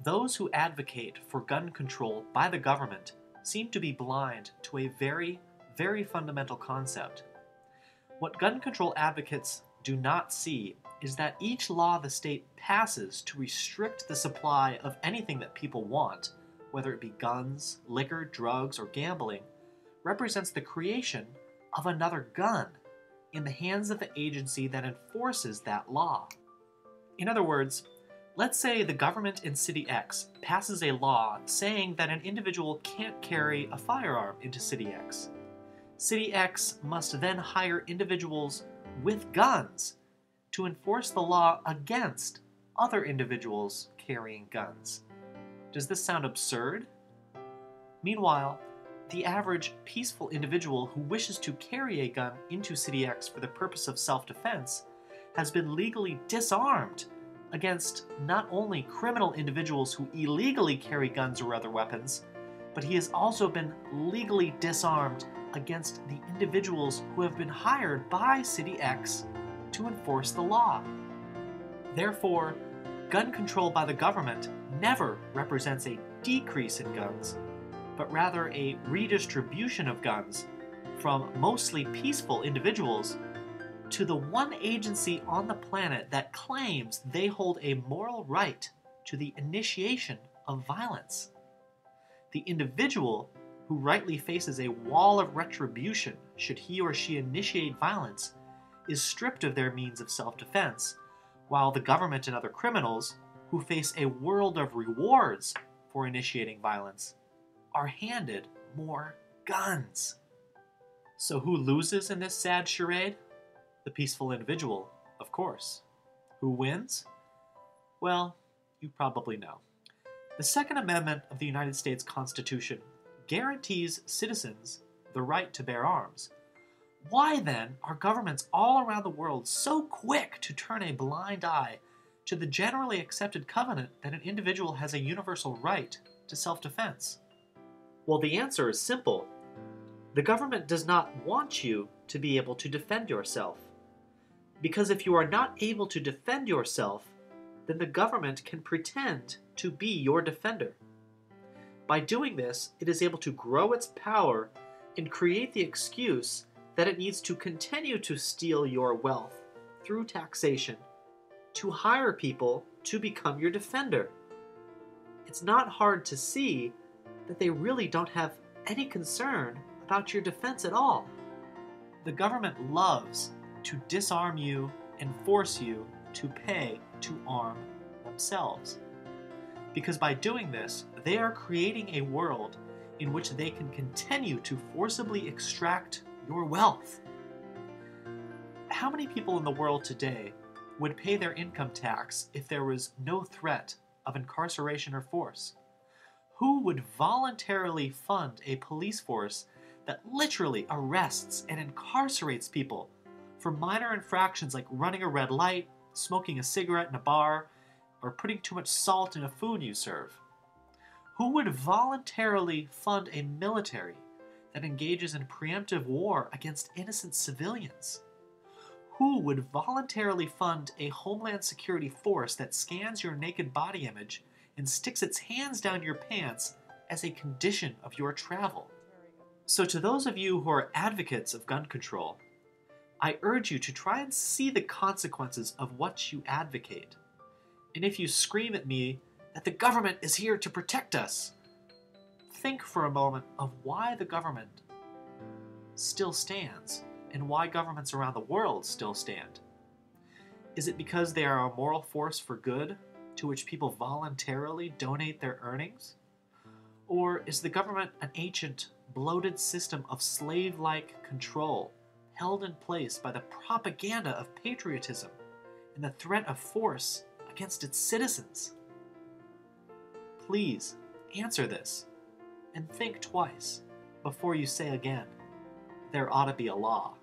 Those who advocate for gun control by the government seem to be blind to a very, very fundamental concept. What gun control advocates do not see is that each law the state passes to restrict the supply of anything that people want, whether it be guns, liquor, drugs, or gambling, represents the creation of another gun in the hands of the agency that enforces that law. In other words, let's say the government in City X passes a law saying that an individual can't carry a firearm into City X. City X must then hire individuals with guns to enforce the law against other individuals carrying guns. Does this sound absurd? Meanwhile, the average peaceful individual who wishes to carry a gun into City X for the purpose of self-defense has been legally disarmed against not only criminal individuals who illegally carry guns or other weapons, but he has also been legally disarmed against the individuals who have been hired by City X to enforce the law. Therefore, gun control by the government never represents a decrease in guns, but rather a redistribution of guns from mostly peaceful individuals to the one agency on the planet that claims they hold a moral right to the initiation of violence. The individual who rightly faces a wall of retribution should he or she initiate violence is stripped of their means of self-defense, while the government and other criminals who face a world of rewards for initiating violence are handed more guns. So who loses in this sad charade? The peaceful individual, of course. Who wins? Well, you probably know. The Second Amendment of the United States Constitution guarantees citizens the right to bear arms. Why then are governments all around the world so quick to turn a blind eye to the generally accepted covenant that an individual has a universal right to self-defense? Well, the answer is simple. The government does not want you to be able to defend yourself. Because if you are not able to defend yourself, then the government can pretend to be your defender. By doing this, it is able to grow its power and create the excuse that it needs to continue to steal your wealth through taxation to hire people to become your defender. It's not hard to see that they really don't have any concern about your defense at all. The government loves to disarm you and force you to pay to arm themselves. Because by doing this, they are creating a world in which they can continue to forcibly extract your wealth. How many people in the world today would pay their income tax if there was no threat of incarceration or force? Who would voluntarily fund a police force that literally arrests and incarcerates people for minor infractions like running a red light, smoking a cigarette in a bar, or putting too much salt in a food you serve? Who would voluntarily fund a military that engages in preemptive war against innocent civilians? Who would voluntarily fund a Homeland Security force that scans your naked body image and sticks its hands down your pants as a condition of your travel? So to those of you who are advocates of gun control, I urge you to try and see the consequences of what you advocate. And if you scream at me that the government is here to protect us, think for a moment of why the government still stands and why governments around the world still stand. Is it because they are a moral force for good to which people voluntarily donate their earnings? Or is the government an ancient, bloated system of slave-like control held in place by the propaganda of patriotism and the threat of force against its citizens? Please answer this and think twice before you say again, there ought to be a law.